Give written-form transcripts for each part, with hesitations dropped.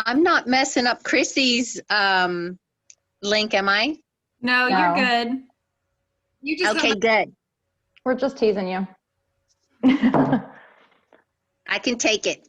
I'm not messing up Chrissy's link, am I? No, you're good. You just Okay, good. We're just teasing you. I can take it.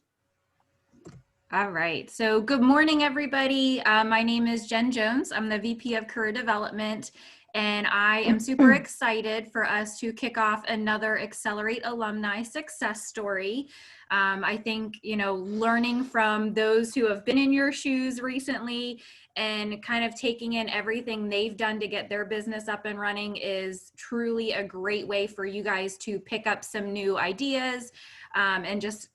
All right. So good morning, everybody. My name is Jen Jones. I'm the VP of Career Development, and I am super excited for us to kick off another Accelerate Alumni success story. I think, learning from those who have been in your shoes recently and kind of taking in everything they've done to get their business up and running is truly a great way for you guys to pick up some new ideas and just,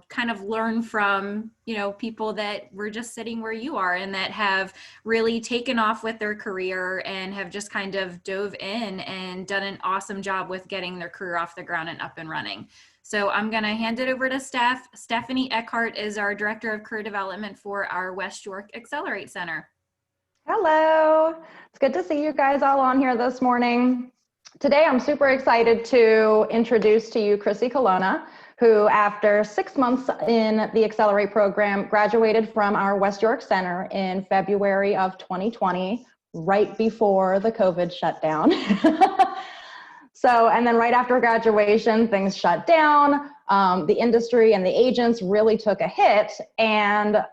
kind of learn from, people that were just sitting where you are and that have really taken off with their career and have just kind of dove in and done an awesome job with getting their career off the ground and up and running. So I'm going to hand it over to Steph. Stephanie Eckhart is our Director of Career Development for our West York Accelerate Center. Hello. It's good to see you guys all on here this morning. Today, I'm super excited to introduce to you Chrissy Colonna, who after 6 months in the Accelerate program, graduated from our West York Center in February of 2020, right before the COVID shutdown. And then right after graduation, things shut down. The industry and the agents really took a hit. And,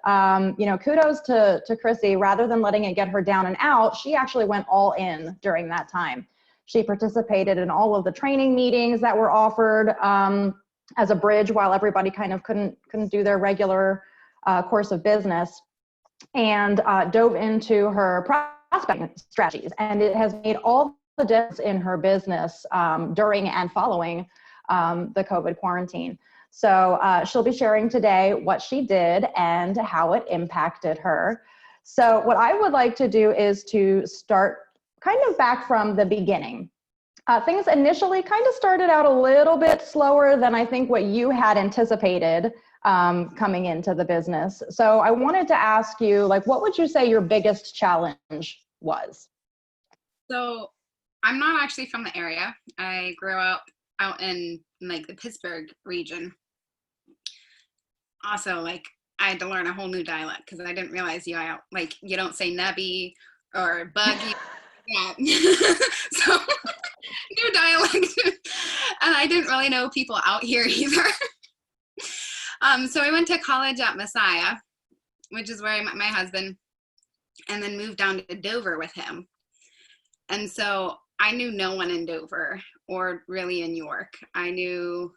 kudos to Chrissy. Rather than letting it get her down and out, she actually went all in during that time. She participated in all of the training meetings that were offered as a bridge while everybody kind of couldn't do their regular course of business, and dove into her prospecting strategies. And it has made all the difference in her business during and following the COVID quarantine. So she'll be sharing today what she did and how it impacted her. So what I would like to do is to start kind of back from the beginning. Things initially kind of started out a little bit slower than I think what you had anticipated coming into the business. So I wanted to ask you, what would you say your biggest challenge was? So I'm not actually from the area. I grew up out in the Pittsburgh region. Also, I had to learn a whole new dialect because I didn't realize you don't say nebby or buggy. Yeah. So new dialect. And I didn't really know people out here either. So I went to college at Messiah, which is where I met my husband, and then moved down to Dover with him. And so I knew no one in Dover or really in York. I knew,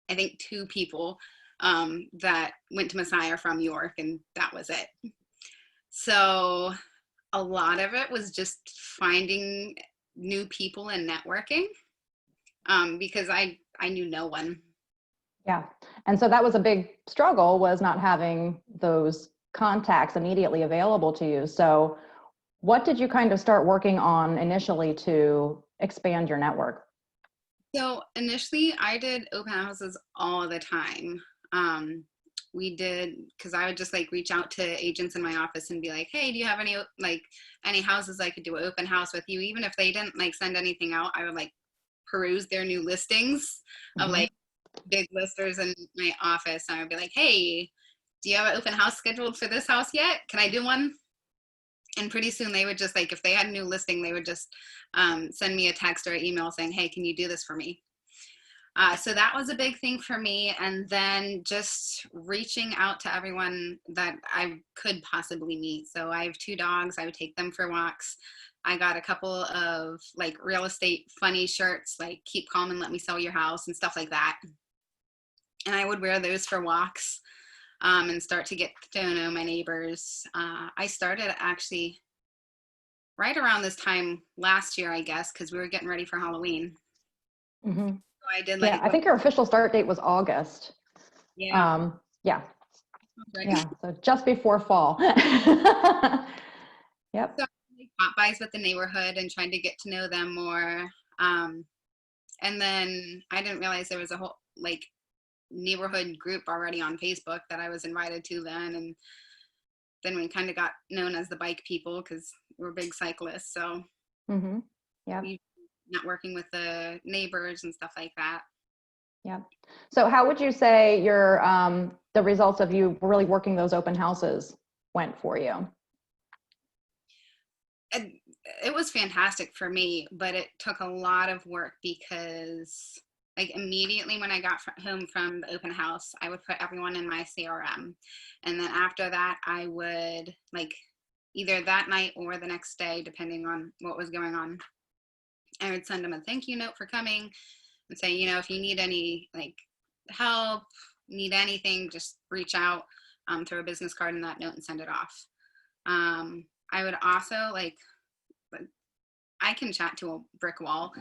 I think, 2 people that went to Messiah from York, and that was it. So a lot of it was just finding new people and networking because I knew no one. Yeah. And so that was a big struggle, was not having those contacts immediately available to you. So what did you kind of start working on initially to expand your network? So initially I did open houses all the time. We did, because I would just reach out to agents in my office and be like, hey, do you have any houses I could do an open house with you? Even if they didn't send anything out, I would peruse their new listings of big listers in my office. And I would be like, hey, do you have an open house scheduled for this house yet? Can I do one? And pretty soon they would just if they had a new listing, they would just send me a text or an email saying, hey, can you do this for me? So that was a big thing for me. And then just reaching out to everyone that I could possibly meet. So I have 2 dogs. I would take them for walks. I got a couple of real estate funny shirts, keep calm and let me sell your house and stuff like that. And I would wear those for walks and start to get to know my neighbors. I started actually right around this time last year, I guess, because we were getting ready for Halloween. Mm-hmm. I did I think your official start date was August. Yeah. Yeah. So just before fall. Yep. So pop bys with the neighborhood and trying to get to know them more. And then I didn't realize there was a whole neighborhood group already on Facebook that I was invited to then. And then we kind of got known as the bike people because we're big cyclists. So yeah, networking with the neighbors and stuff like that. Yeah. So how would you say your the results of you really working those open houses went for you? It was fantastic for me, but it took a lot of work because like immediately when I got home from the open house, I would put everyone in my CRM. And then after that, I would like either that night or the next day, depending on what was going on, I would send them a thank you note for coming and say, you know, if you need any like help, need anything, just reach out, throw a business card in that note and send it off. I would also like, I can chat to a brick wall.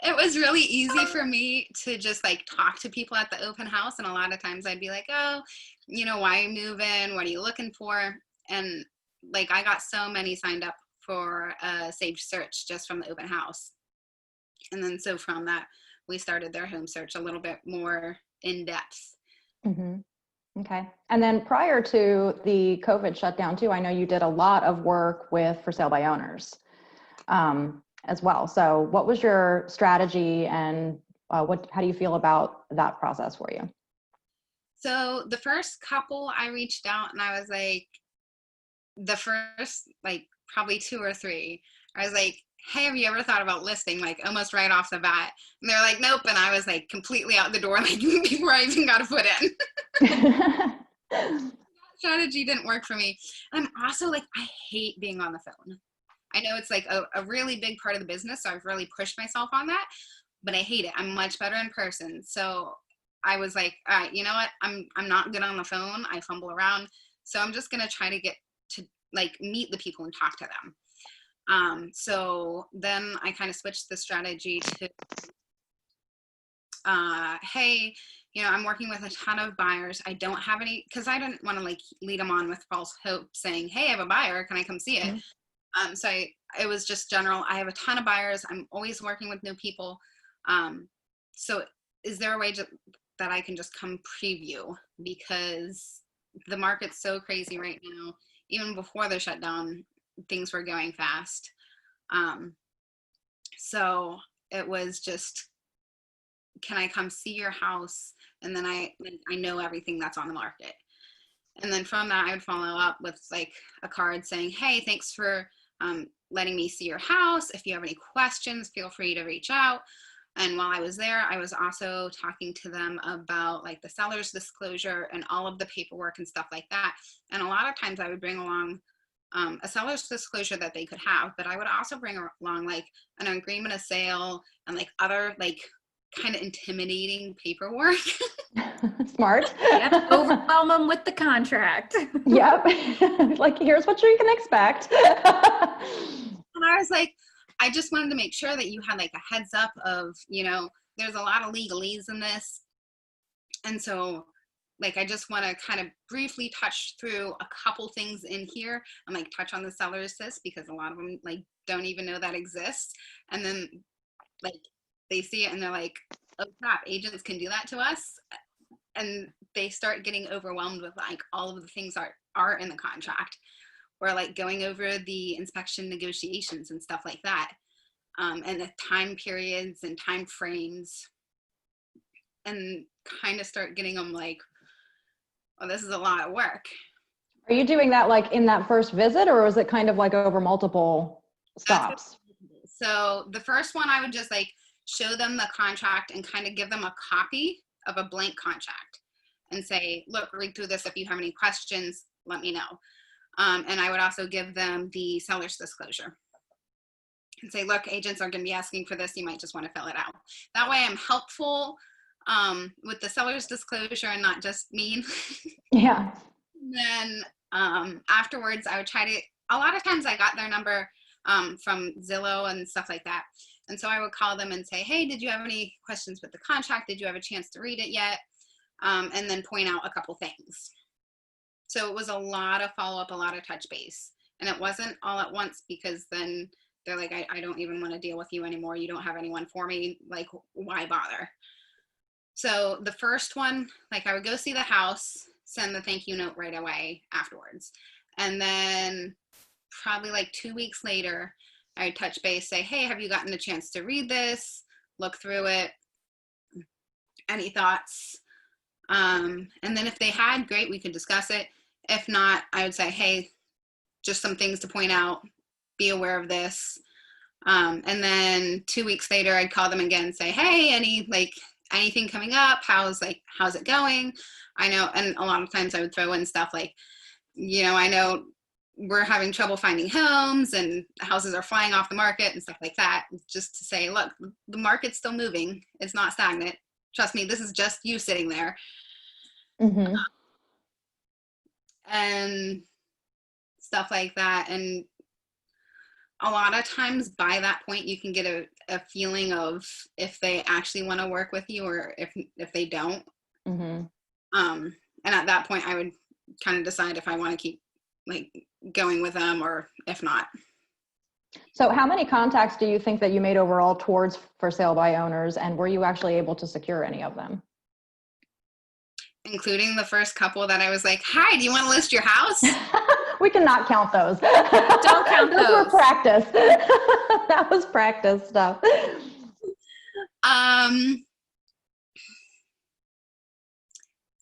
It was really easy for me to just like talk to people at the open house. And a lot of times I'd be like, oh, you know, why are you moving? What are you looking for? And like, I got so many signed up for a Sage search just from the open house. And then so from that, we started their home search a little bit more in depth. Mm-hmm. Okay. And then prior to the COVID shutdown too, I know you did a lot of work with for sale by owners as well. So what was your strategy and how do you feel about that process for you? So the first couple I reached out and I was like, the first like probably 2 or 3, I was like, hey, have you ever thought about listing, like almost right off the bat? And they're like, nope. And I was like completely out the door, like before I even got a foot in. Strategy didn't work for me. I'm also like, I hate being on the phone. I know it's like a really big part of the business, so I've really pushed myself on that, but I hate it. I'm much better in person. So I was like, all right, you know what? I'm not good on the phone. I fumble around. So I'm just going to try to get to like meet the people and talk to them. So then I kind of switched the strategy to, hey, you know, I'm working with a ton of buyers. I don't have any, because I didn't want to like lead them on with false hope saying, hey, I have a buyer. Can I come see it? Mm-hmm. So it was just general. I have a ton of buyers. I'm always working with new people. So is there a way that I can just come preview? Because the market's so crazy right now. Even before the shutdown, things were going fast. So it was just, can I come see your house? And then I know everything that's on the market. And then from that, I would follow up with like a card saying, hey, thanks for letting me see your house. If you have any questions, feel free to reach out. And while I was there, I was also talking to them about like the seller's disclosure and all of the paperwork and stuff like that. And a lot of times I would bring along a seller's disclosure that they could have, but I would also bring along like an agreement of sale and like other like kind of intimidating paperwork. Smart. Yep. Overwhelm them with the contract. Yep. Like, here's what you can expect. And I was like, I just wanted to make sure that you had like a heads up of, you know, there's a lot of legalese in this. And so like, I just want to kind of briefly touch through a couple things in here and like touch on the seller assist, because a lot of them like don't even know that exists. And then like they see it and they're like, oh crap, agents can do that to us. And they start getting overwhelmed with like all of the things are in the contract, or like going over the inspection negotiations and stuff like that. And the time periods and time frames, and kind of start getting them like, oh, this is a lot of work. Are you doing that like in that first visit, or is it kind of like over multiple stops? So the first one, I would just like show them the contract and kind of give them a copy of a blank contract and say, look, read through this. If you have any questions, let me know. And I would also give them the seller's disclosure and say, look, agents are going to be asking for this. You might just want to fill it out. That way I'm helpful with the seller's disclosure and not just mean. Yeah. Then afterwards, I would try to, a lot of times I got their number from Zillow and stuff like that. And so I would call them and say, hey, did you have any questions with the contract? Did you have a chance to read it yet? And then point out a couple things. So it was a lot of follow-up, a lot of touch base. And it wasn't all at once, because then they're like, I don't even want to deal with you anymore. You don't have anyone for me. Like, why bother? So the first one, like I would go see the house, send the thank you note right away afterwards. And then probably like 2 weeks later, I would touch base, say, hey, have you gotten a chance to read this? Look through it. Any thoughts? And then if they had, great, we could discuss it. If not, I would say, hey, just some things to point out, be aware of this. And then 2 weeks later, I'd call them again and say, hey, anything coming up? How's it going? I know, and a lot of times I would throw in stuff like, I know we're having trouble finding homes and houses are flying off the market and stuff like that, just to say, look, the market's still moving. It's not stagnant. Trust me, this is just you sitting there. Mm-hmm. And stuff like that. And a lot of times by that point, you can get a feeling of if they actually want to work with you or if they don't. Mm-hmm. And at that point, I would kind of decide if I want to keep going with them or if not. So how many contacts do you think that you made overall towards for sale by owners, and were you actually able to secure any of them? Including the first couple that I was like, hi, do you want to list your house? We cannot count those. Don't count those. those. Were practice. That was practice stuff.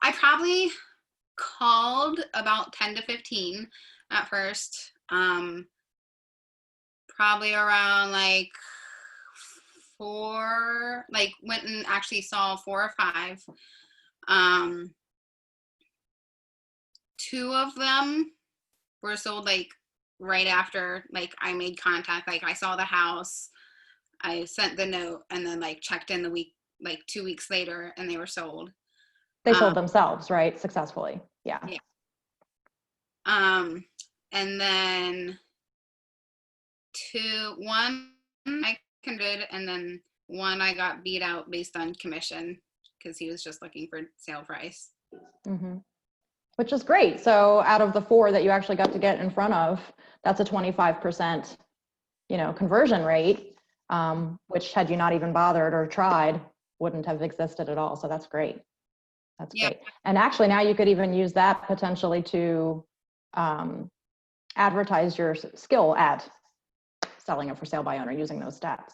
I probably called about 10 to 15 at first. Probably around went and actually saw 4 or 5. 2 of them were sold right after I made contact. I saw the house, I sent the note, and then checked in the week 2 weeks later, and they were sold. They sold themselves, right? Successfully. Yeah. And then 1 I converted, and then 1 I got beat out based on commission because he was just looking for sale price. Mm-hmm. Which is great. So out of the 4 that you actually got to get in front of, that's a 25%, conversion rate, which had you not even bothered or tried, wouldn't have existed at all. So that's great. That's great. And actually now you could even use that potentially to advertise your skill at selling it for sale by owner using those stats.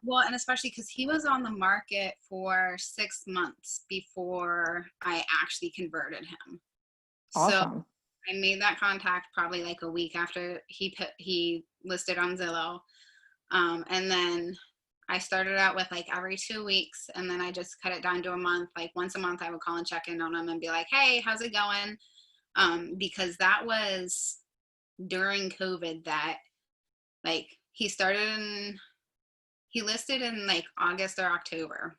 Well, and especially because he was on the market for 6 months before I actually converted him. Awesome. So I made that contact probably a week after he listed on Zillow. And then I started out with every 2 weeks, and then I just cut it down to a month. Once a month I would call and check in on him and be like, hey, how's it going? Because that was during COVID that he listed in August or October.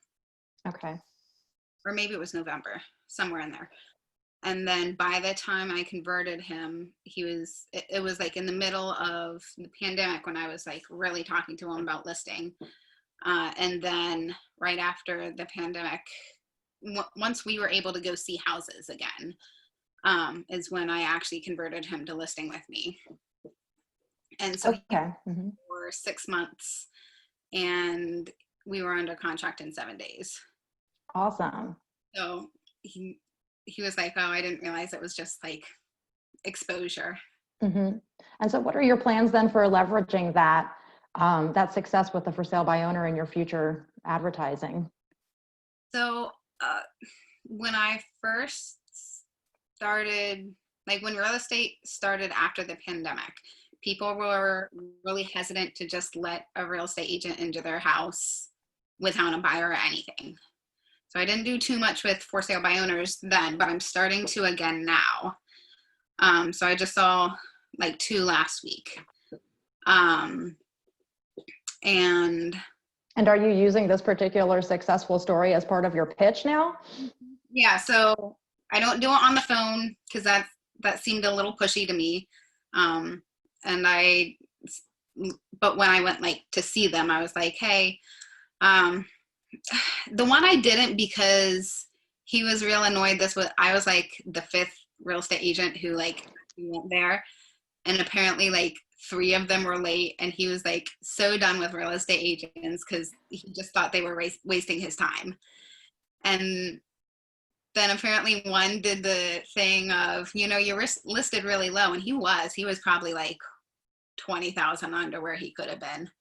Okay. Or maybe it was November, somewhere in there. And then by the time I converted him, it was in the middle of the pandemic when I was really talking to him about listing. And then right after the pandemic, once we were able to go see houses again, is when I actually converted him to listing with me. And so for 6 months, and we were under contract in 7 days. Awesome. So he was like, oh, I didn't realize it was just exposure. Mm-hmm. And so what are your plans then for leveraging that success with the for sale by owner in your future advertising? So when I first started, when real estate started after the pandemic, people were really hesitant to just let a real estate agent into their house without a buyer or anything. So I didn't do too much with for sale by owners then, but I'm starting to again now. So I just saw 2 last week. And are you using this particular successful story as part of your pitch now? Yeah, so I don't do it on the phone because that seemed a little pushy to me. But when I went to see them, I was like, hey, the one I didn't because he was real annoyed. I was the 5th real estate agent who went there, and apparently 3 of them were late, and he was so done with real estate agents because he just thought they were wasting his time. And then apparently 1 did the thing of, you're listed really low, and he was probably 20,000 under where he could have been.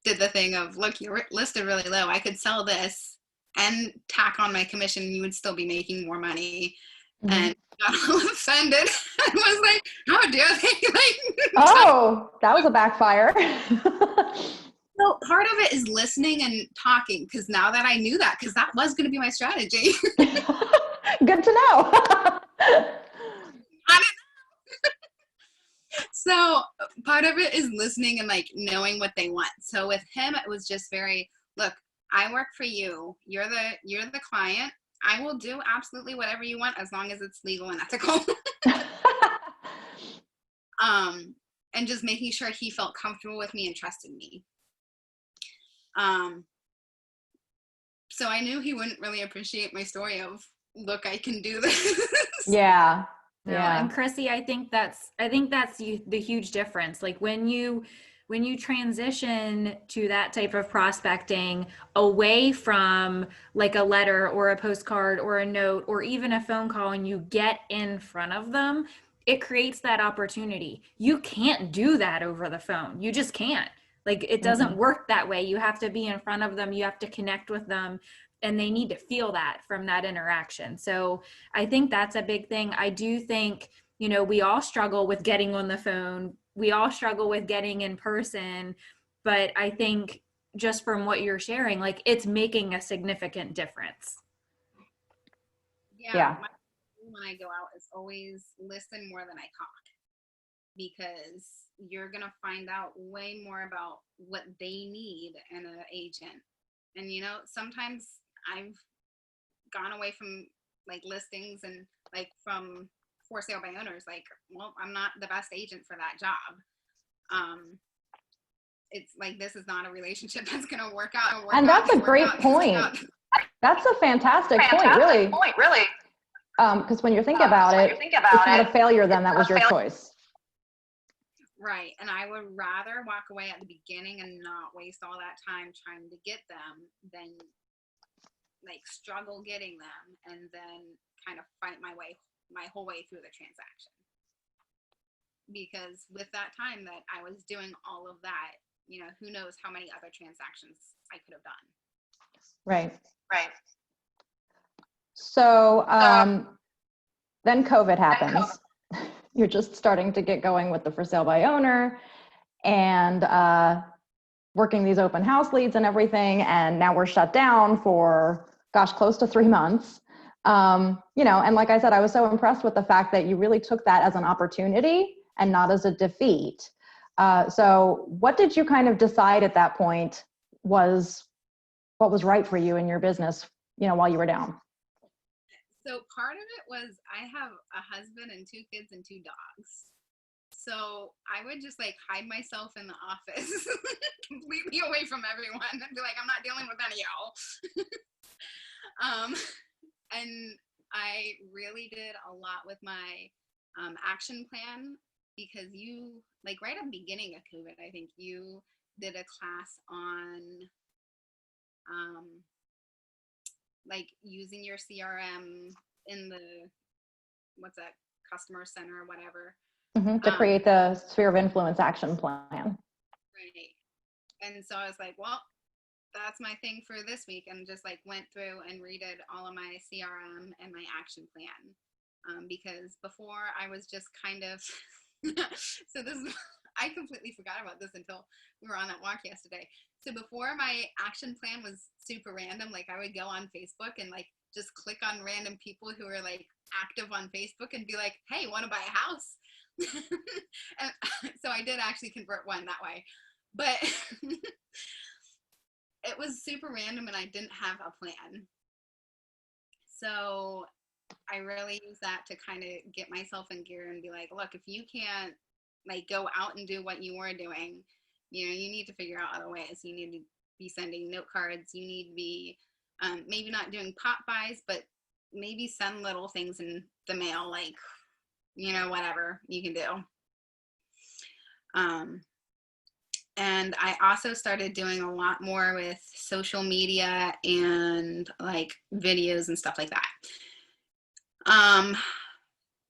Did the thing of, look, you're listed really low. I could sell this and tack on my commission, you would still be making more money. Mhm. And got all offended and was like, how dare they? Like, Oh, that was a backfire. so part of it is listening and talking, because now that I knew that, because that was going to be my strategy. Good to know. So part of it is listening and like knowing what they want. So with him, it was just very, look, I work for you. You're the client. I will do absolutely whatever you want as long as it's legal and ethical. And just making sure he felt comfortable with me and trusted me. So I knew he wouldn't really appreciate my story of, look, I can do this. Yeah. No, Yeah. and Chrissy, I think that's the huge difference. Like when you transition to that type of prospecting away from like a letter or a postcard or a note or even a phone call, and you get in front of them, it creates that opportunity. You can't do that over the phone. You just can't. Like it doesn't work that way. You have to be in front of them. You have to connect with them, and they need to feel that from that interaction. So I think that's a big thing. I do think, we all struggle with getting on the phone. We all struggle with getting in person, but I think just from what you're sharing, like it's making a significant difference. Yeah. When I go out, it's always listen more than I talk, because you're going to find out way more about what they need in an agent. And, sometimes I've gone away from like listings and like from for sale by owners, like, well, I'm not the best agent for that job. It's like, this is not a relationship that's going to work out. And that's a great point. That's a fantastic point, really. Because when you think about it, it's not a failure then, that was your choice. Right. And I would rather walk away at the beginning and not waste all that time trying to get them than like struggle getting them and then kind of fight my whole way through the transaction. Because with that time that I was doing all of that, who knows how many other transactions I could have done. Right. So then COVID happens. You're just starting to get going with the for sale by owner and working these open house leads and everything. And now we're shut down for, close to 3 months. And like I said, I was so impressed with the fact that you really took that as an opportunity and not as a defeat. So what did you kind of decide at that point was what was right for you in your business, while you were down? So part of it was I have a husband and 2 kids and 2 dogs. So I would just like hide myself in the office completely away from everyone and be like, I'm not dealing with any of y'all. And I really did a lot with my action plan, because you, like right at the beginning of COVID, I think you did a class on like using your CRM in the, what's that, customer center or whatever. To create the sphere of influence action plan. Right. And so I was like, well, that's my thing for this week, and just like went through and redid all of my CRM and my action plan. Because before I was just kind of, so this is, I completely forgot about this until we were on that walk yesterday. So before, my action plan was super random. Like I would go on Facebook and like just click on random people who are like active on Facebook and be like, hey, want to buy a house? And so I did actually convert one that way, but it was super random and I didn't have a plan. So I really use that to kind of get myself in gear and be like, look, if you can't like go out and do what you were doing, you need to figure out other ways. You need to be sending note cards. You need to be maybe not doing pop buys, but maybe send little things in the mail, like, whatever you can do. And I also started doing a lot more with social media and like videos and stuff like that.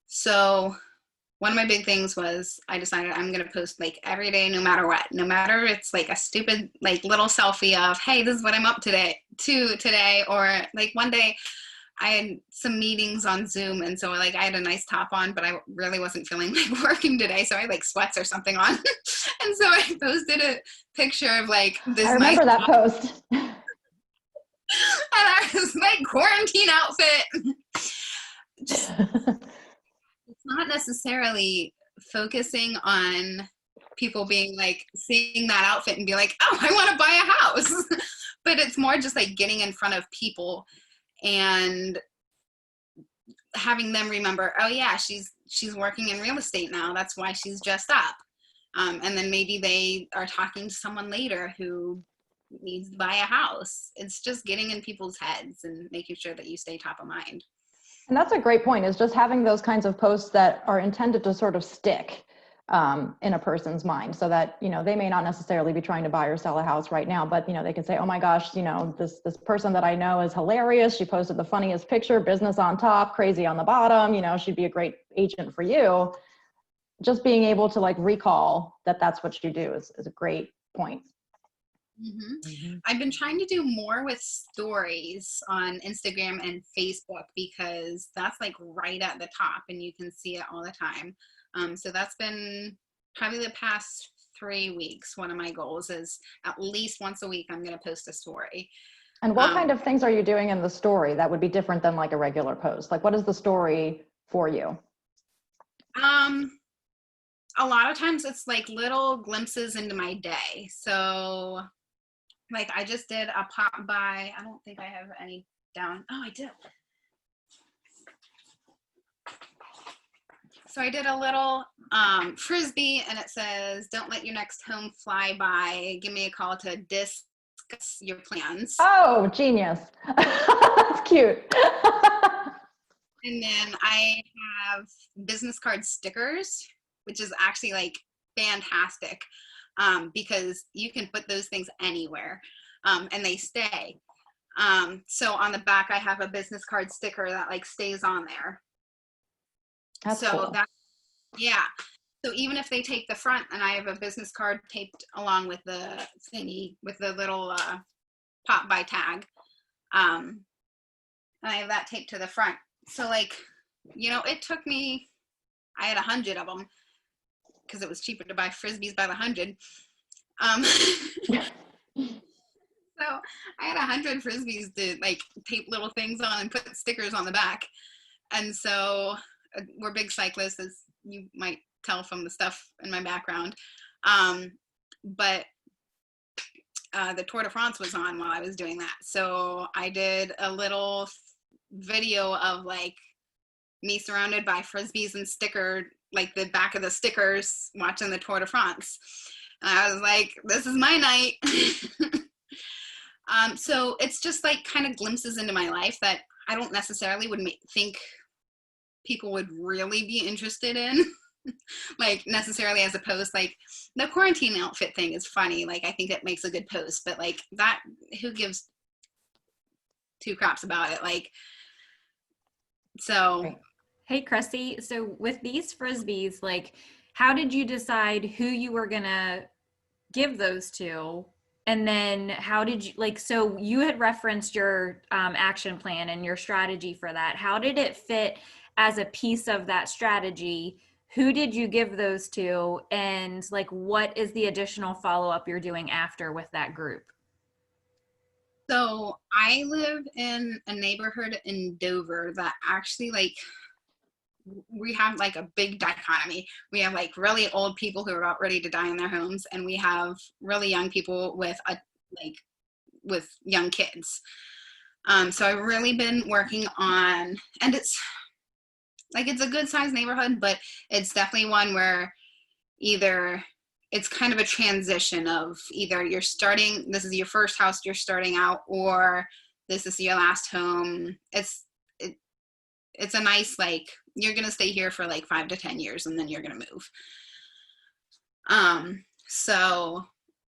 So one of my big things was I decided I'm going to post like every day, no matter what, no matter it's like a stupid, like little selfie of, hey, this is what I'm up to to today, or like one day I had some meetings on Zoom, and so like I had a nice top on, but I really wasn't feeling like working today, so I had like sweats or something on. And so I posted a picture of like this I remember nice that post. and I was like quarantine outfit. Just, it's not necessarily focusing on people being like seeing that outfit and be like, oh, I want to buy a house. But it's more just like getting in front of people and having them remember, oh yeah, she's working in real estate now. That's why she's dressed up. And then maybe they are talking to someone later who needs to buy a house. It's just getting in people's heads and making sure that you stay top of mind. And that's a great point, is just having those kinds of posts that are intended to sort of stick in a person's mind, so that, you know, they may not necessarily be trying to buy or sell a house right now, but, you know, they can say, oh my gosh, you know, this person that I know is hilarious. She posted the funniest picture, business on top, crazy on the bottom, you know, she'd be a great agent for you. Just being able to like recall that that's what you do is a great point. I've been trying to do more with stories on Instagram and Facebook, because that's like right at the top and you can see it all the time. So that's been probably the past 3 weeks. One of my goals is at least once a week I'm going to post a story. And what kind of things are you doing in the story that would be different than like a regular post? Like, what is the story for you? A lot of times it's like little glimpses into my day. So like I just did a pop by. I don't think I have any down. Oh, I do. So I did a little Frisbee, and it says, don't let your next home fly by. Give me a call to discuss your plans. Oh, genius. That's cute. And then I have business card stickers, which is actually like fantastic, because you can put those things anywhere, and they stay. So on the back, I have a business card sticker that like stays on there. That's so cool. That, yeah. So even if they take the front, and I have a business card taped along with the thingy with the little pop by tag, and I have that taped to the front. So like, you know, it took me, I had 100 of them because it was cheaper to buy Frisbees by the 100. So I had 100 Frisbees to like tape little things on and put stickers on the back. And so we're big cyclists, as you might tell from the stuff in my background. But the Tour de France was on while I was doing that. So I did a little video of like me surrounded by Frisbees and sticker, like the back of the stickers, watching the Tour de France. And I was like, this is my night. So it's just like kind of glimpses into my life that I don't necessarily would think people would really be interested in. Like necessarily as a post. Like the quarantine outfit thing is funny. Like I think it makes a good post, but like that, who gives two craps about it? Like, so. Hey, Christy. So with these Frisbees, like, how did you decide who you were gonna give those to? And then how did you, like, so you had referenced your action plan and your strategy for that. How did it fit as a piece of that strategy? Who did you give those to? And like, what is the additional follow-up you're doing after with that group? So I live in a neighborhood in Dover that actually like, we have like a big dichotomy. We have like really old people who are about ready to die in their homes, and we have really young people with young kids. So I've really been working on, and it's like, it's a good sized neighborhood, but it's definitely one where either it's kind of a transition of either you're starting, this is your first house you're starting out, or this is your last home. It's a nice, like, you're going to stay here for like 5 to 10 years and then you're going to move. So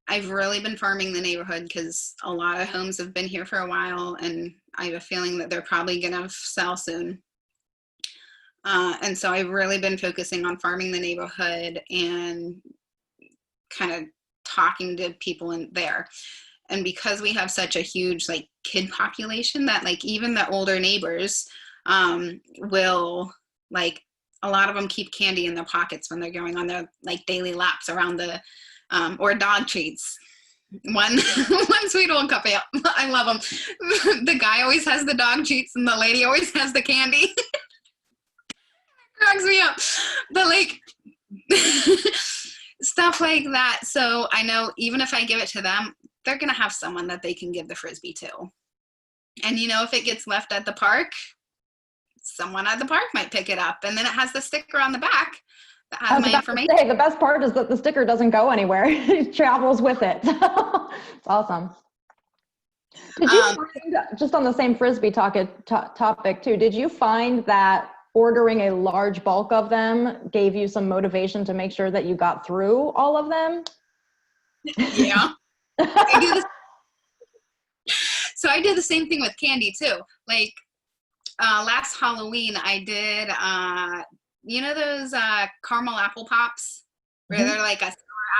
I've really been farming the neighborhood because a lot of homes have been here for a while, and I have a feeling that they're probably going to sell soon. And so I've really been focusing on farming the neighborhood and kind of talking to people in there. and because we have such a huge like kid population that like even the older neighbors will like, a lot of them keep candy in their pockets when they're going on their like daily laps around the or dog treats. One sweet old couple, I love them. The guy always has the dog treats and the lady always has the candy. Cracks me up. But like stuff like that. So I know even if I give it to them, they're gonna have someone that they can give the Frisbee to. And you know, if it gets left at the park, someone at the park might pick it up, and then it has the sticker on the back that has my information. Say, the best part is that the sticker doesn't go anywhere. It travels with it. It's awesome. Did you find, just on the same Frisbee topic too, did you find that ordering a large bulk of them gave you some motivation to make sure that you got through all of them? Yeah. So I did the same thing with candy too. Like last Halloween I did, you know those caramel apple pops where they're like a sour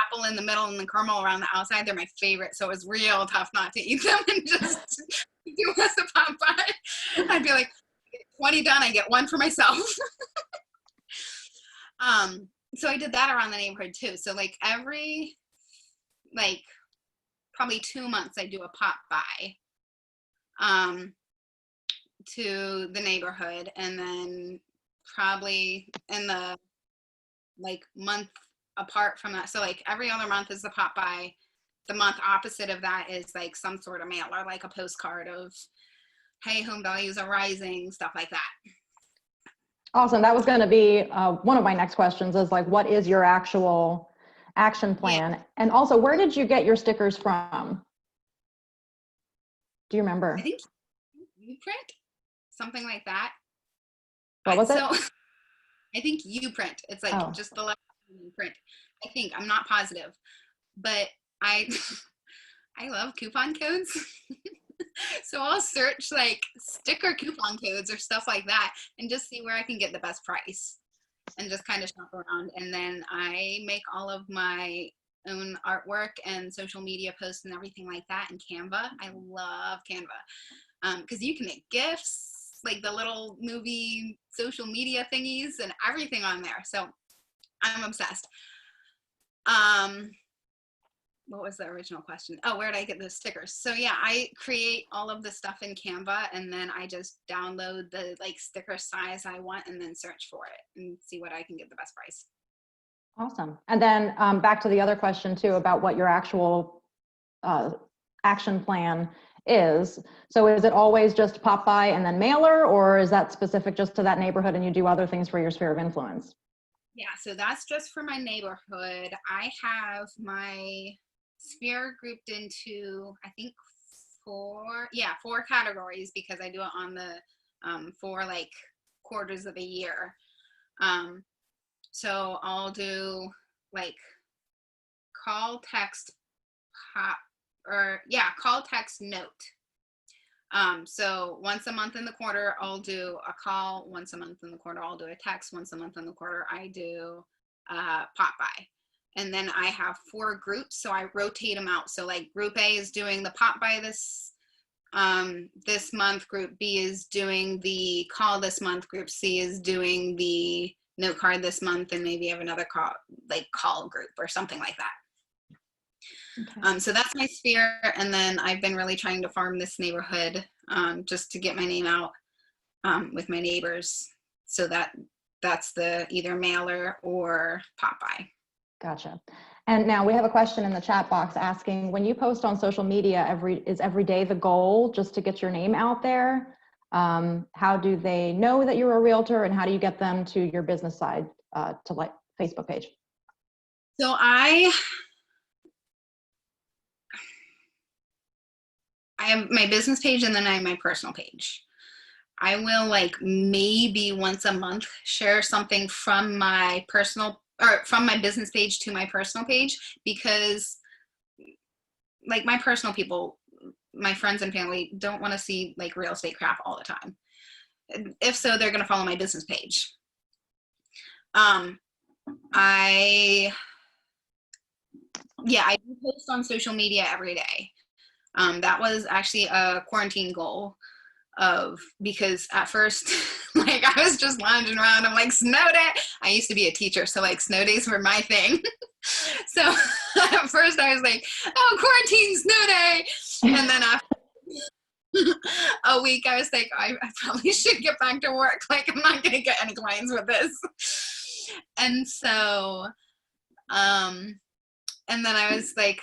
apple in the middle and the caramel around the outside? They're my favorite. So it was real tough not to eat them and just do us a Popeye. I'd be like, 20 done, I get one for myself. So I did that around the neighborhood too. So like every, like probably 2 months I do a pop by to the neighborhood, and then probably in the like month apart from that, so like every other month is the pop by. The month opposite of that is like some sort of mailer, like a postcard of, hey, home values are rising, stuff like that. Awesome. That was going to be one of my next questions, is like, what is your actual action plan? Yeah. And also, where did you get your stickers from? Do you remember? I think Uprint, something like that. What was it? So I think Uprint. It's like just the letter print. I think, I'm not positive, but I love coupon codes. So I'll search like sticker coupon codes or stuff like that and just see where I can get the best price and just kind of shop around. And then I make all of my own artwork and social media posts and everything like that in Canva. I love Canva because you can make GIFs, like the little movie social media thingies and everything on there. So I'm obsessed. What was the original question? Oh, where did I get those stickers? So yeah, I create all of the stuff in Canva, and then I just download the like sticker size I want and then search for it and see what I can get the best price. Awesome. And then back to the other question too, about what your actual action plan is. So is it always just pop by and then mailer, or is that specific just to that neighborhood and you do other things for your sphere of influence? Yeah, so that's just for my neighborhood. I have my sphere grouped into, I think, four categories, because I do it on the 4 like quarters of a year. So I'll do like call, text, call, text, note. So once a month in the quarter, I'll do a call. Once a month in the quarter, I'll do a text. Once a month in the quarter, I do pop by. And then I have 4 groups, so I rotate them out. So like group A is doing the pop by this month, group B is doing the call this month, group C is doing the note card this month, and maybe have another call group or something like that. Okay. So that's my sphere, and then I've been really trying to farm this neighborhood just to get my name out with my neighbors. So that's the either mailer or pop by. Gotcha. And now we have a question in the chat box asking, when you post on social media, is every day the goal just to get your name out there? How do they know that you're a realtor, and how do you get them to your business side to like Facebook page? So I have my business page, and then I have my personal page. I will like maybe once a month share something from my personal or from my business page to my personal page, because like my personal people, my friends and family, don't want to see like real estate crap all the time. If so, they're going to follow my business page. I do post on social media every day. That was actually a quarantine goal because at first, like I was just lounging around. I'm like, snow day. I used to be a teacher, so like snow days were my thing. So at first I was like, oh, quarantine, snow day. And then after a week, I was like, I probably should get back to work. Like, I'm not going to get any clients with this. And so, and then I was like,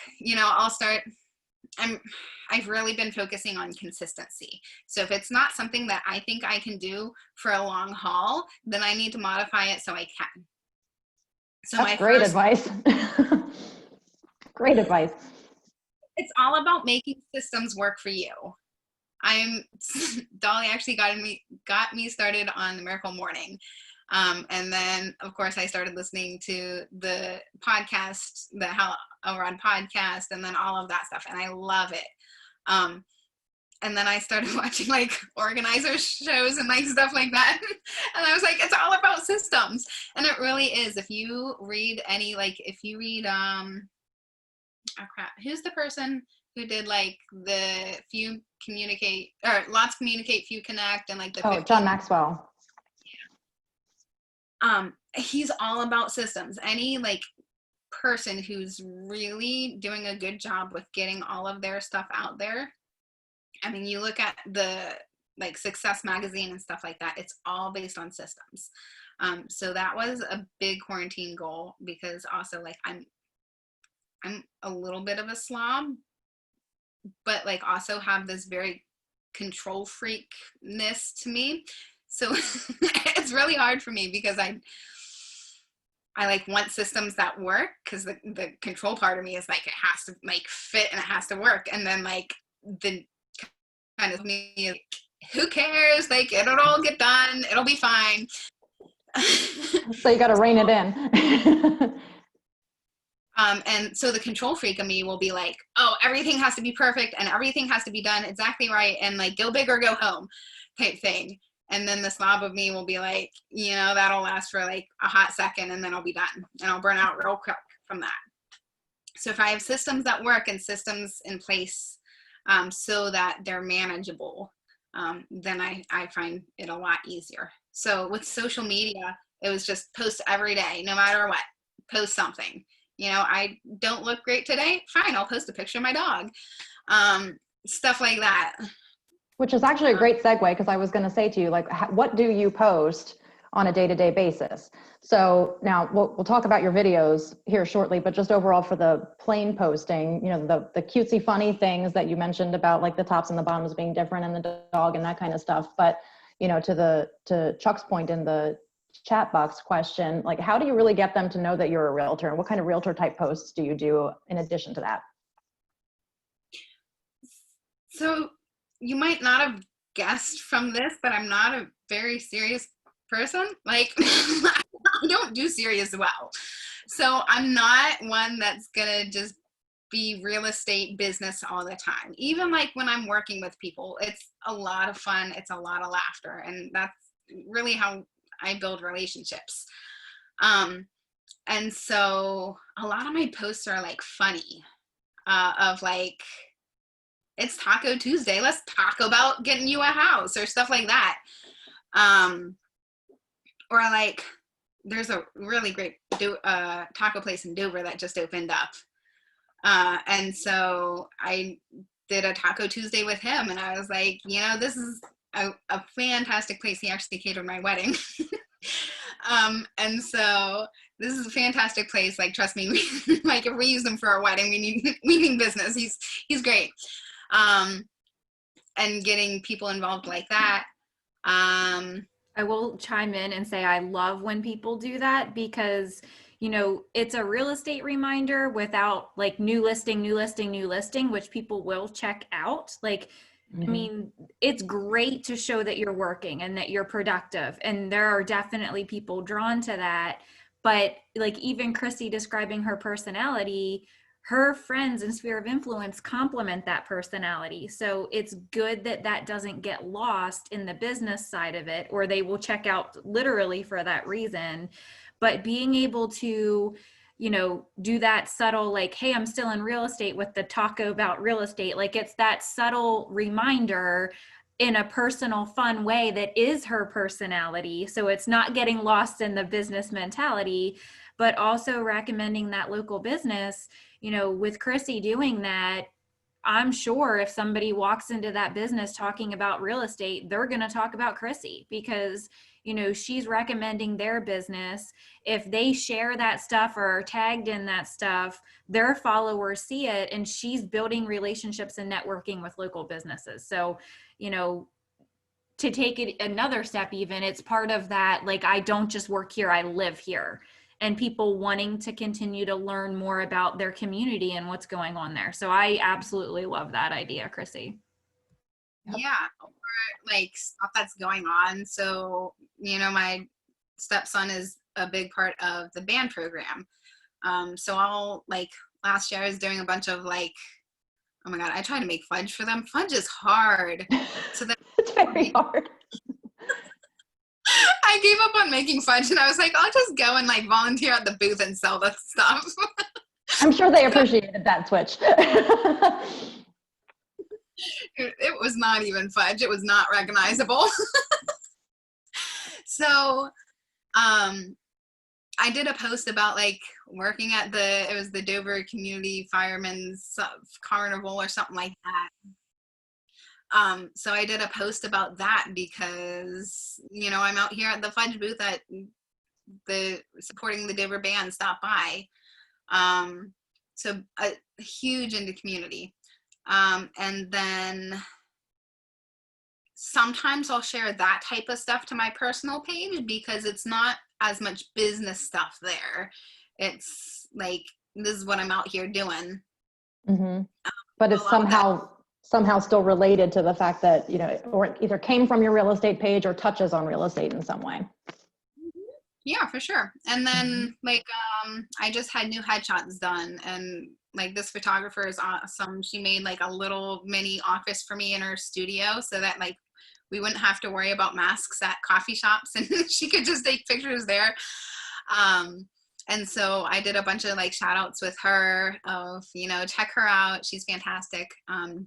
I've really been focusing on consistency. So if it's not something that I think I can do for a long haul, then I need to modify it so I can. So that's great advice. Great advice. It's all about making systems work for you. Dolly actually got me started on the Miracle Morning. And then of course I started listening to the podcast, the How Elrod podcast, and then all of that stuff. And I love it. And then I started watching like organizer shows and like stuff like that. And I was like, it's all about systems. And it really is. If you read oh crap, who's the person who did like the few communicate, or lots communicate, few connect, and like the 15, John Maxwell. He's all about systems. Any like person who's really doing a good job with getting all of their stuff out there. I mean, you look at the like Success Magazine and stuff like that, it's all based on systems. So that was a big quarantine goal, because also like I'm a little bit of a slob, but like also have this very control freakness to me. So it's really hard for me because I like want systems that work, because the control part of me is like, it has to like fit and it has to work. And then like the kind of me is like, who cares? Like it'll all get done. It'll be fine. So you got to rein it in. And so the control freak of me will be like, oh, everything has to be perfect and everything has to be done exactly right, and like go big or go home type thing. And then the slob of me will be like, that'll last for like a hot second and then I'll be done and I'll burn out real quick from that. So if I have systems that work and systems in place so that they're manageable, then I find it a lot easier. So with social media, it was just post every day, no matter what, post something. I don't look great today. Fine, I'll post a picture of my dog. Stuff like that. Which is actually a great segue, because I was going to say to you, like, what do you post on a day-to-day basis? So now we'll talk about your videos here shortly, but just overall for the plain posting, the cutesy funny things that you mentioned about like the tops and the bottoms being different and the dog and that kind of stuff. But, to Chuck's point in the chat box question, like, how do you really get them to know that you're a realtor, and what kind of realtor type posts do you do in addition to that? So you might not have guessed from this, but I'm not a very serious person. Like, I don't do serious well. So I'm not one that's gonna just be real estate business all the time. Even like when I'm working with people, it's a lot of fun. It's a lot of laughter. And that's really how I build relationships. And so a lot of my posts are like funny, of like, it's Taco Tuesday, let's talk about getting you a house, or stuff like that. Or like, there's a really great taco place in Dover that just opened up. And so I did a Taco Tuesday with him, and I was like, this is a fantastic place. He actually catered my wedding. And so this is a fantastic place. Like, trust me, like if we use him for our wedding, we need business. He's great. And getting people involved like that. I will chime in and say I love when people do that, because it's a real estate reminder without like new listing, which people will check out. Like, I mean, it's great to show that you're working and that you're productive. And there are definitely people drawn to that. But like even Chrissy describing her personality, her friends and sphere of influence complement that personality. So it's good that that doesn't get lost in the business side of it, or they will check out literally for that reason. But being able to, do that subtle, like, hey, I'm still in real estate with the taco about real estate. Like, it's that subtle reminder in a personal, fun way that is her personality. So it's not getting lost in the business mentality, but also recommending that local business. With Chrissy doing that, I'm sure if somebody walks into that business talking about real estate, they're going to talk about Chrissy because, she's recommending their business. If they share that stuff or are tagged in that stuff, their followers see it, and she's building relationships and networking with local businesses. So, to take it another step, even, it's part of that, like, I don't just work here, I live here. And people wanting to continue to learn more about their community and what's going on there. So I absolutely love that idea, Chrissy. Yeah, or like stuff that's going on. So, my stepson is a big part of the band program. So I'll, like, last year I was doing a bunch of, like, oh my God, I try to make fudge for them. Fudge is hard. So that It's very hard. I gave up on making fudge, and I was like, I'll just go and, like, volunteer at the booth and sell the stuff. I'm sure they appreciated that switch. It was not even fudge. It was not recognizable. So, I did a post about, like, working at it was the Dover Community Firemen's Carnival or something like that. So I did a post about that because, I'm out here at the fudge booth at supporting the Dover band, stop by. So huge into community. And then sometimes I'll share that type of stuff to my personal page because it's not as much business stuff there. It's like, this is what I'm out here doing. Mm-hmm. But it's somehow still related to the fact that, or it either came from your real estate page or touches on real estate in some way. Yeah, for sure. And then like, I just had new headshots done, and like, this photographer is awesome. She made like a little mini office for me in her studio so that, like, we wouldn't have to worry about masks at coffee shops, and she could just take pictures there. And so I did a bunch of, like, shout outs with her of, check her out. She's fantastic.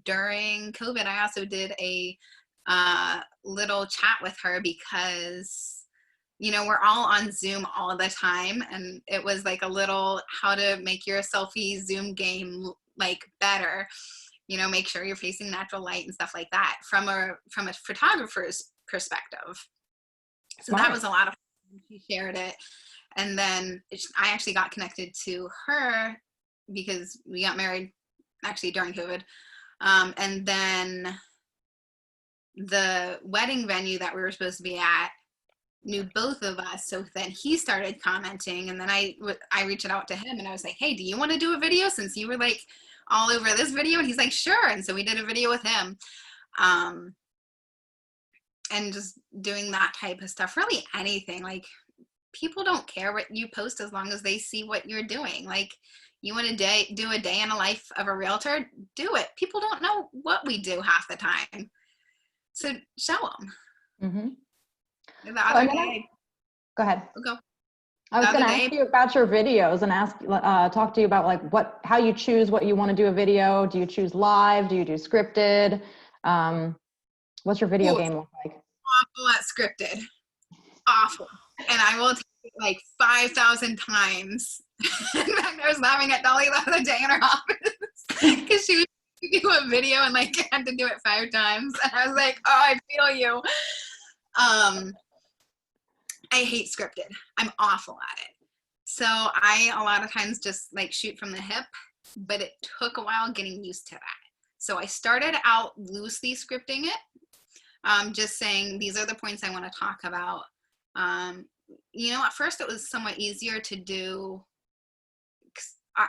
During COVID, I also did a little chat with her because, we're all on Zoom all the time. And it was like a little how to make your selfie Zoom game, like, better. Make sure you're facing natural light and stuff like that from a photographer's perspective. So Smart. that was a lot of fun. She shared it. And then I actually got connected to her because we got married actually during COVID. And then the wedding venue that we were supposed to be at knew both of us. So then he started commenting, and then I reached out to him and I was like, hey, do you want to do a video since you were, like, all over this video? And he's like, sure. And so we did a video with him. And just doing that type of stuff, really anything. Like, people don't care what you post as long as they see what you're doing. Like, you want to do a day in the life of a realtor, do it. People don't know what we do half the time. So show them. Mm-hmm. The other day, go ahead. Go. I was going to ask you about your videos and talk to you about, like, how you choose what you want to do a video. Do you choose live? Do you do scripted? What's your video game look like? Awful at scripted. Awful. And I will take it like 5,000 times. In fact, I was laughing at Dolly the other day in her office because she was do a video and, like, had to do it 5 times. And I was like, oh, I feel you. I hate scripted. I'm awful at it. So I, a lot of times, just, like, shoot from the hip, but it took a while getting used to that. So I started out loosely scripting it, just saying, these are the points I want to talk about. At first it was somewhat easier to do.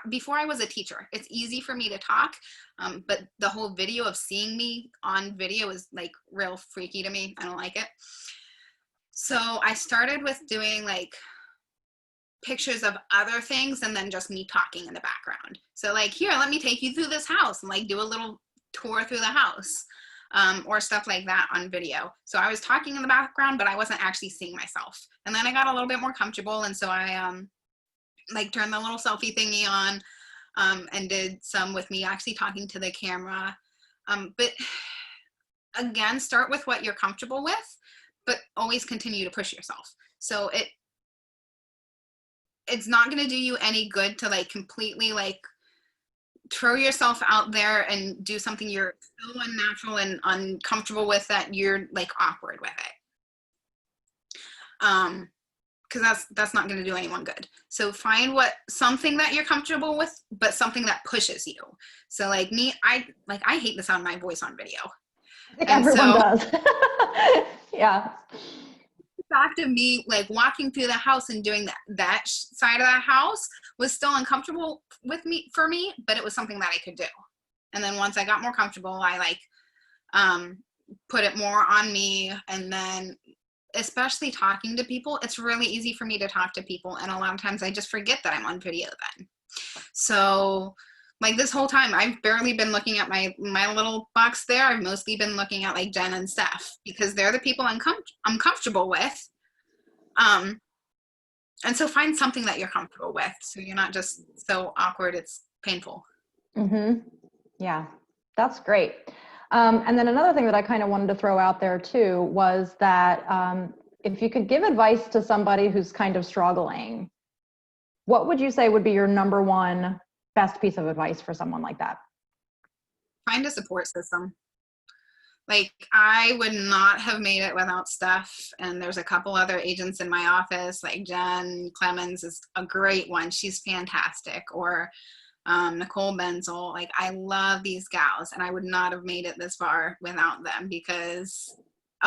Before I was a teacher, it's easy for me to talk, but the whole video of seeing me on video is, like, real freaky to me. I don't like it. So I started with doing, like, pictures of other things and then just me talking in the background. So, like, here, let me take you through this house, and, like, do a little tour through the house, or stuff like that on video. So I was talking in the background, but I wasn't actually seeing myself. And then I got a little bit more comfortable, and so I like turned the little selfie thingy on, and did some with me actually talking to the camera. But again, start with what you're comfortable with, but always continue to push yourself. So it's not going to do you any good to like completely like throw yourself out there and do something you're so unnatural and uncomfortable with that you're like awkward with it. Because that's not going to do anyone good. So find something that you're comfortable with, but something that pushes you. So like me, I hate the sound of my voice on video. I think everyone does. Yeah. The fact of me like walking through the house and doing that side of the house was still uncomfortable for me, but it was something that I could do. And then once I got more comfortable, I like put it more on me. And then especially talking to people, it's really easy for me to talk to people, and a lot of times I just forget that I'm on video then. So like this whole time I've barely been looking at my little box there. I've mostly been looking at like Jen and Steph, because they're the people I'm comfortable with. And so find something that you're comfortable with, so you're not just so awkward it's painful. Mm-hmm. Yeah, that's great. And then another thing that I kind of wanted to throw out there too was that if you could give advice to somebody who's kind of struggling, what would you say would be your number one best piece of advice for someone like that? Find a support system. Like I would not have made it without Steph, and there's a couple other agents in my office, like Jen Clemens is a great one. She's fantastic. Or Nicole Benzel. Like I love these gals, and I would not have made it this far without them, because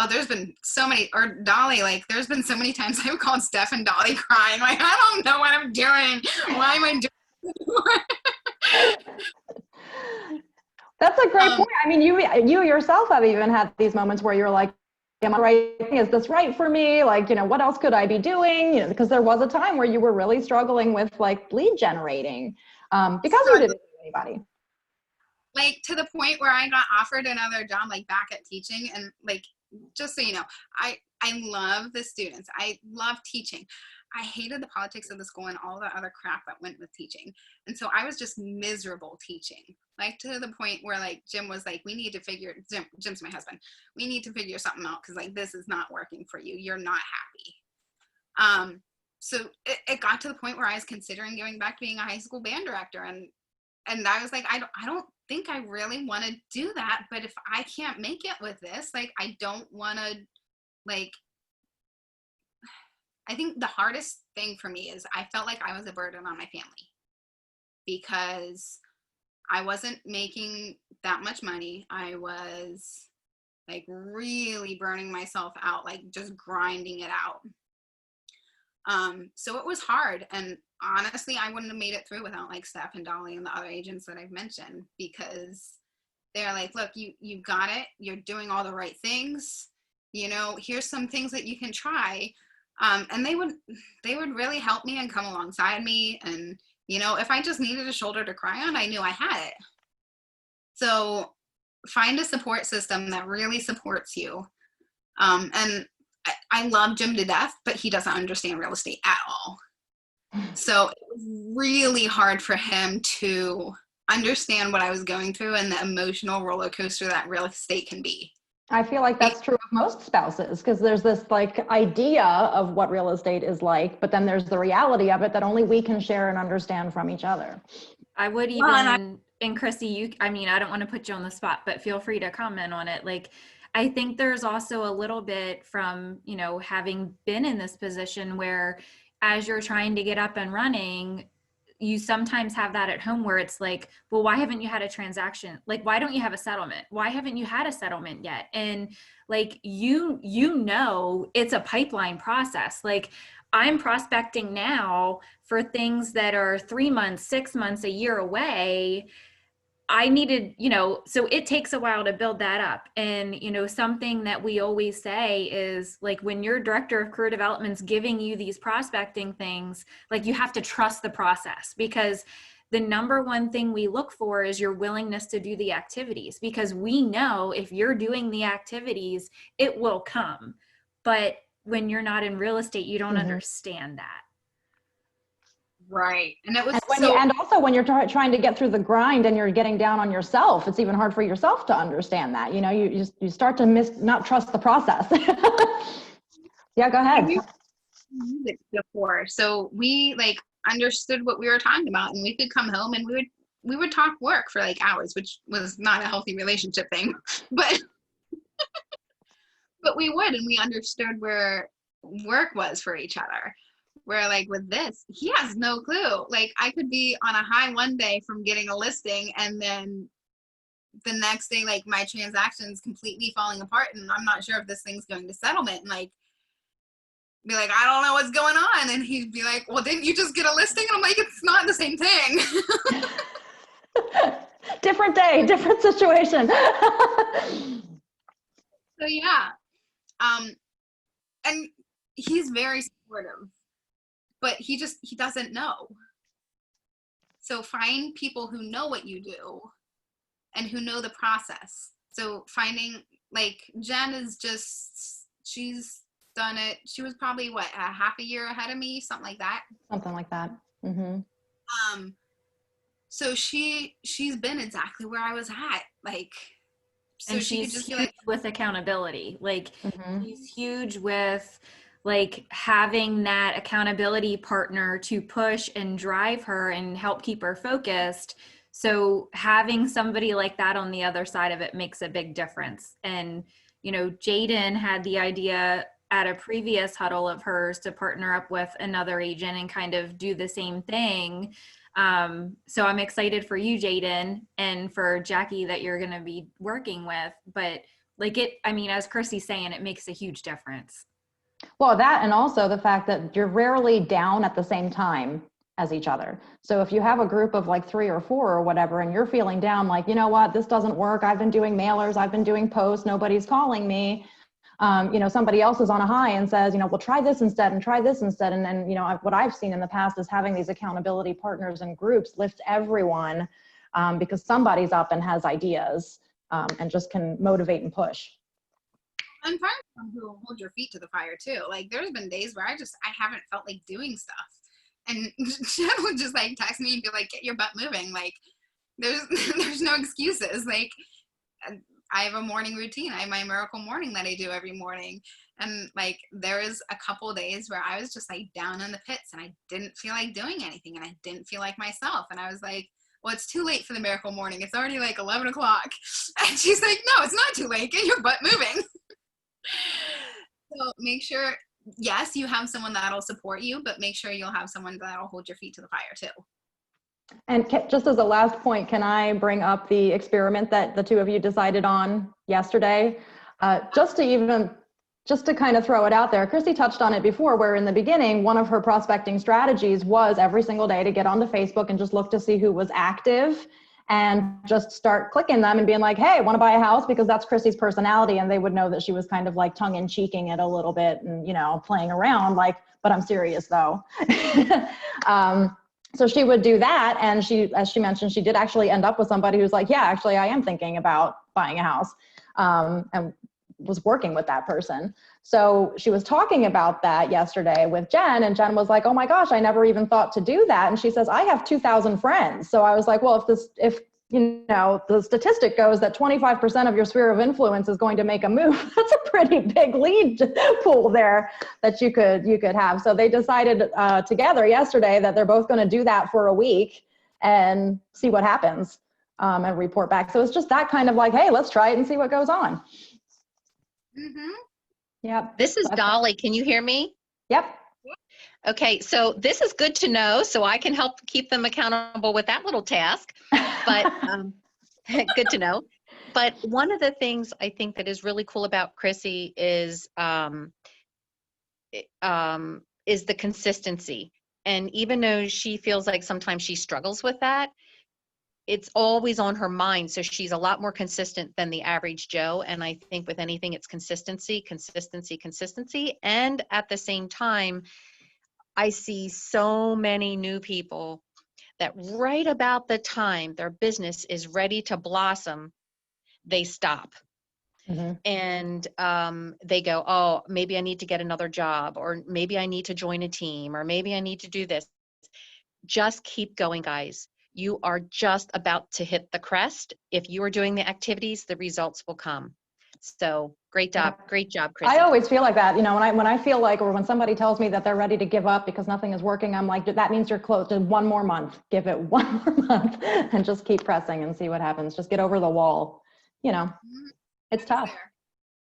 there's been so many, or Dolly, like there's been so many times I've called Steph and Dolly crying, like I don't know what I'm doing. Why am I doing That's a great point. I mean, you yourself have even had these moments where you're like, am I right? Is this right for me? Like, what else could I be doing? Because there was a time where you were really struggling with like lead generating because you didn't know anybody. Like to the point where I got offered another job, like back at teaching. And like, just so you know, I love the students. I love teaching. I hated the politics of the school and all the other crap that went with teaching. And so I was just miserable teaching, like to the point where like Jim was like, we need to figure, Jim's my husband, we need to figure something out, because like this is not working for you. You're not happy. So it got to the point where I was considering going back to being a high school band director. And I was like, I don't think I really want to do that. But if I can't make it with this, like, I don't want to, like, I think the hardest thing for me is I felt like I was a burden on my family, because I wasn't making that much money. I was like really burning myself out, like just grinding it out. So it was hard. And honestly, I wouldn't have made it through without like Steph and Dolly and the other agents that I've mentioned, because they're like, look, you got it. You're doing all the right things. Here's some things that you can try. And they would really help me and come alongside me. And, if I just needed a shoulder to cry on, I knew I had it. So find a support system that really supports you. And I love Jim to death, but he doesn't understand real estate at all. So it was really hard for him to understand what I was going through and the emotional roller coaster that real estate can be. I feel like that's true of most spouses, because there's this like idea of what real estate is like, but then there's the reality of it that only we can share and understand from each other. I would even, and Chrissy, I don't want to put you on the spot, but feel free to comment on it. Like, I think there's also a little bit from, having been in this position where as you're trying to get up and running, you sometimes have that at home where it's like, well, why haven't you had a transaction? Like, why don't you have a settlement? Why haven't you had a settlement yet? And like, it's a pipeline process. Like, I'm prospecting now for things that are 3 months, 6 months, a year away. I needed, so it takes a while to build that up. And, something that we always say is like, when your director of career development's giving you these prospecting things, like you have to trust the process, because the number one thing we look for is your willingness to do the activities, because we know if you're doing the activities, it will come. But when you're not in real estate, you don't understand that. Right. And it was And also when you're trying to get through the grind and you're getting down on yourself, it's even hard for yourself to understand that. You know, you start to not trust the process. Yeah, go ahead. music before, so we like understood what we were talking about, and we could come home and we would talk work for like hours, which was not a healthy relationship thing, but we would, and we understood where work was for each other. Where like with this, he has no clue. Like I could be on a high one day from getting a listing, and then the next day, like my transaction's completely falling apart, and I'm not sure if this thing's going to settlement. And like be like, I don't know what's going on, and he'd be like, well, didn't you just get a listing? And I'm like, it's not the same thing. Different day, different situation. So yeah, and he's very supportive, but he doesn't know. So find people who know what you do and who know the process. So finding, like, Jen is she's done it. She was probably a half a year ahead of me, something like that. Something like that. Mm-hmm. So she's been exactly where I was at. Like, so and she could she's just huge be like, with accountability. Like Mm-hmm. she's huge with like having that accountability partner to push and drive her and help keep her focused. So having somebody like that on the other side of it makes a big difference. And, you know, Jaden had the idea at a previous huddle of hers to partner up with another agent and kind of do the same thing. So I'm excited for you, Jaden, and for Jackie that you're going to be working with. But like I mean, as Chrissy's saying, it makes a huge difference. Well, that, and also the fact that you're rarely down at the same time as each other. So if you have a group of like 3 or 4 or whatever, and you're feeling down, like, you know what, this doesn't work. I've been doing mailers, I've been doing posts, nobody's calling me. You know, somebody else is on a high and says, you know, well, try this instead and try this instead. And then, you know, what I've seen in the past is having these accountability partners and groups lifts everyone, because somebody's up and has ideas, and just can motivate and push. and find someone who will hold your feet to the fire too. Like there's been days where I haven't felt like doing stuff, and Jen would just like text me and be like, get your butt moving. Like there's no excuses. Like I have a morning routine. I have my miracle morning that I do every morning. And like, there was a couple days where I was just like down in the pits and I didn't feel like doing anything and I didn't feel like myself. And I was like, well, it's too late for the miracle morning. It's already like 11 o'clock. And she's like, no, it's not too late. Get your butt moving. So make sure, yes, you have someone that'll support you, but make sure you'll have someone that'll hold your feet to the fire too. And just as a last point, can I bring up the experiment that the two of you decided on yesterday? Just to kind of throw it out there, Chrissy touched on it before, where in the beginning, one of her prospecting strategies was every single day to get onto Facebook and just look to see who was active and just start clicking them and being like, hey, want to buy a house? Because that's Chrissy's personality. And they would know that she was kind of like tongue-in-cheeking it a little bit and, you know, playing around like, but I'm serious though. So she would do that. And she, as she mentioned, she did actually end up with somebody who's like, yeah, actually, I am thinking about buying a house, and was working with that person. So she was talking about that yesterday with Jen, and Jen was like, oh my gosh, I never even thought to do that. And she says, I have 2,000 friends. So I was like, well, if you know, the statistic goes that 25% of your sphere of influence is going to make a move, that's a pretty big lead pool there that you could have. So they decided together yesterday that they're both going to do that for a week and see what happens, and report back. So it's just that kind of like, hey, let's try it and see what goes on. Mm-hmm. Yep. This is Dolly. Can you hear me? Yep. Okay, so this is good to know, so I can help keep them accountable with that little task. But good to know. But one of the things I think that is really cool about Chrissy is the consistency. And even though she feels like sometimes she struggles with that, it's always on her mind. So she's a lot more consistent than the average Joe. And I think with anything, it's consistency, consistency, consistency. And at the same time, I see so many new people that right about the time their business is ready to blossom, they stop. Mm-hmm. And they go, oh, maybe I need to get another job, or maybe I need to join a team, or maybe I need to do this. just keep going, guys. You are just about to hit the crest. If you are doing the activities, the results will come. So great job, Chrissy. I always feel like that, you know, when I feel like, or when somebody tells me that they're ready to give up because nothing is working, I'm like, that means you're close to one more month. Give it one more month and just keep pressing and see what happens. Just get over the wall. You know, it's tough.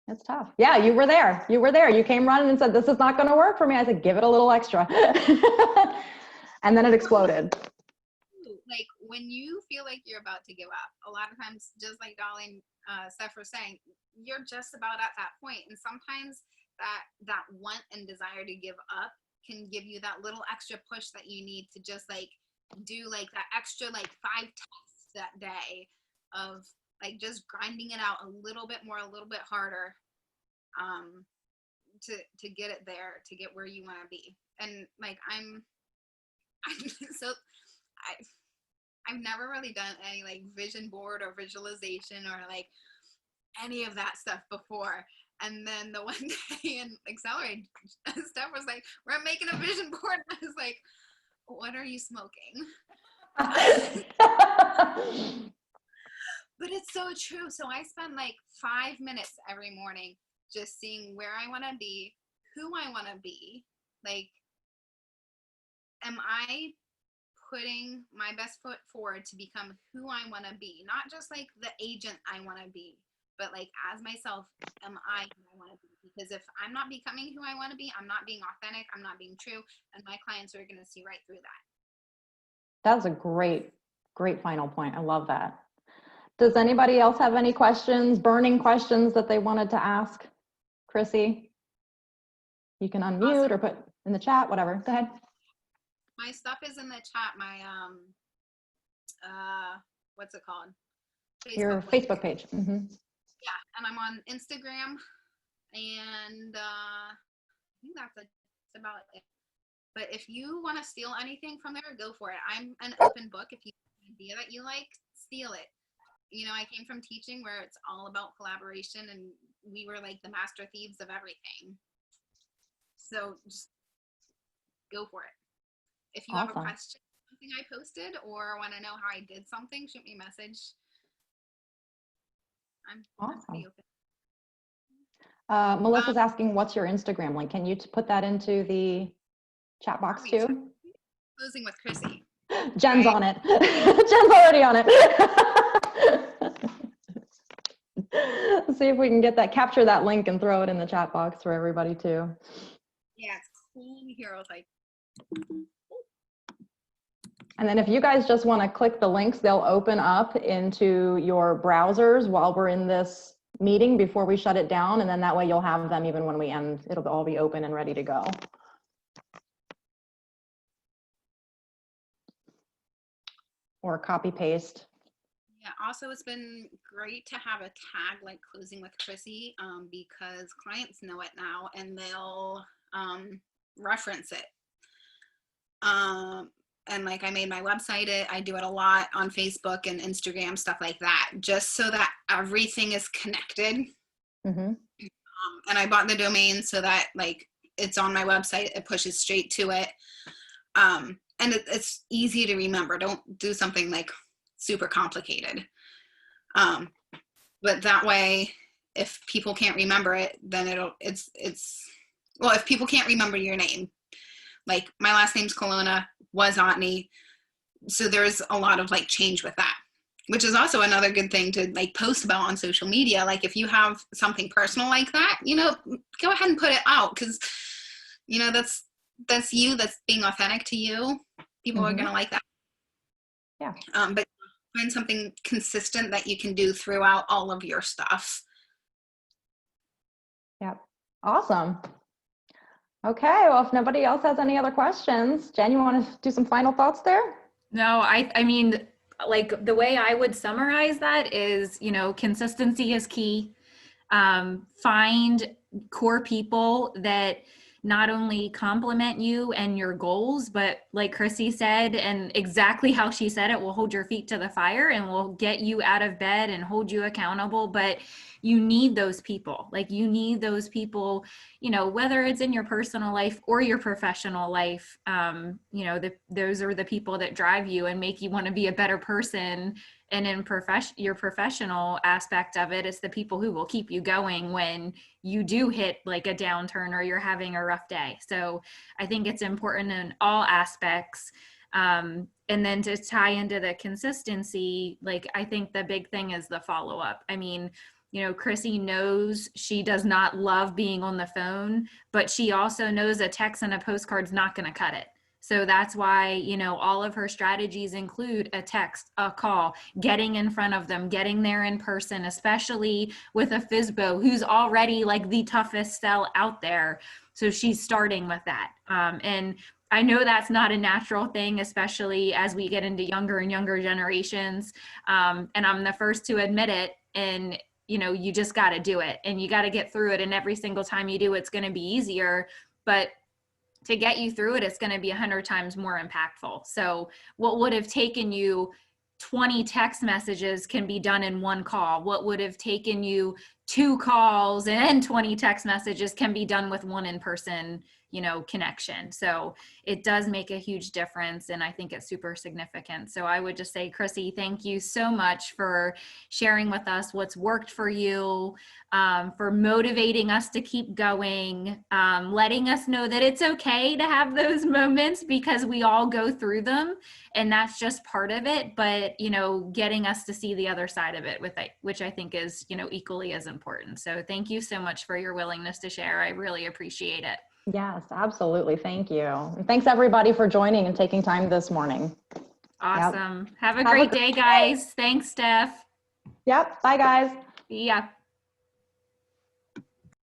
It's tough. Yeah, you were there. You were there. You came running and said, this is not going to work for me. I said, give it a little extra. And then it exploded. Like when you feel like you're about to give up, a lot of times, just like Dolly and Steph were saying, you're just about at that point. And sometimes that want and desire to give up can give you that little extra push that you need to just like do like that extra like 5 tests that day of like just grinding it out a little bit more, a little bit harder, to get it there, to get where you want to be. And like I've never really done any like vision board or visualization or like any of that stuff before. And then the one day in Accelerate, Steph was like, we're making a vision board. And I was like, what are you smoking? But it's so true. So I spend like 5 minutes every morning just seeing where I want to be, who I want to be. Like, am I putting my best foot forward to become who I want to be? Not just like the agent I want to be, but like as myself, am I who I want to be? Because if I'm not becoming who I want to be, I'm not being authentic, I'm not being true, and my clients are going to see right through that. That's a great final point. I love that. Does anybody else have any questions, burning questions that they wanted to ask Chrissy? You can unmute or put in the chat, whatever. Go ahead. My stuff is in the chat. My what's it called? Your Facebook page. Mm-hmm. Yeah, and I'm on Instagram, and I think that's about it. But if you want to steal anything from there, go for it. I'm an open book. If you have an idea that you like, steal it. You know, I came from teaching where it's all about collaboration, and we were like the master thieves of everything. So just go for it. If you have a question, something I posted, or want to know how I did something, shoot me a message. I'm pretty open. Melissa's asking, what's your Instagram link? Can you put that into the chat box too? Closing with Chrissy. Jen's on it. Jen's already on it. Let's see if we can capture that link and throw it in the chat box for everybody too. Yeah, it's cool to hear. I was like, and then if you guys just want to click the links, they'll open up into your browsers while we're in this meeting before we shut it down. And then that way you'll have them even when we end. It'll all be open and ready to go. Or copy paste. Yeah, also it's been great to have a tag like Closing with Chrissy, because clients know it now and they'll reference it. And like I made my website, I do it a lot on Facebook and Instagram, stuff like that, just so that everything is connected. Mm-hmm. And I bought the domain so that like it's on my website, it pushes straight to it. And it's easy to remember. Don't do something like super complicated. But that way, if people can't remember it, then well, if people can't remember your name, like my last name's Colonna, was Otney. So there's a lot of like change with that, which is also another good thing to like post about on social media. Like if you have something personal like that, you know, go ahead and put it out, because, you know, that's you, that's being authentic to you. People are going to like that. Yeah. But find something consistent that you can do throughout all of your stuff. Yep. Awesome. Okay. Well, if nobody else has any other questions, Jen, you want to do some final thoughts there? No, I mean, like the way I would summarize that is, you know, consistency is key. Find core people that not only compliment you and your goals, but like Chrissy said, and exactly how she said it, will hold your feet to the fire and will get you out of bed and hold you accountable. But you need those people. Like, you need those people, you know, whether it's in your personal life or your professional life. You know, those are the people that drive you and make you want to be a better person. And in your professional aspect of it, it's the people who will keep you going when you do hit like a downturn or you're having a rough day. So I think it's important in all aspects. And then to tie into the consistency, like, I think the big thing is the follow-up. I mean, you know, Chrissy knows she does not love being on the phone, but she also knows a text and a postcard's not going to cut it. So that's why, you know, all of her strategies include a text, a call, getting in front of them, getting there in person, especially with a FSBO who's already like the toughest sell out there. So she's starting with that. And I know that's not a natural thing, especially as we get into younger and younger generations. And I'm the first to admit it. And, you know, you just got to do it and you got to get through it. And every single time you do, it's going to be easier. But to get you through it, it's going to be 100 times more impactful. So what would have taken you 20 text messages can be done in one call. What would have taken you 2 calls and 20 text messages can be done with one in-person, you know, connection. So it does make a huge difference. And I think it's super significant. So I would just say, Chrissy, thank you so much for sharing with us what's worked for you, for motivating us to keep going, letting us know that it's okay to have those moments because we all go through them and that's just part of it. But, you know, getting us to see the other side of it with it, which I think is, you know, equally as important. So thank you so much for your willingness to share. I really appreciate it. Yes, absolutely. Thank you. And thanks everybody for joining and taking time this morning. Awesome. Yep. Have a great day, guys. Thanks, Steph. Yep. Bye, guys. Yeah.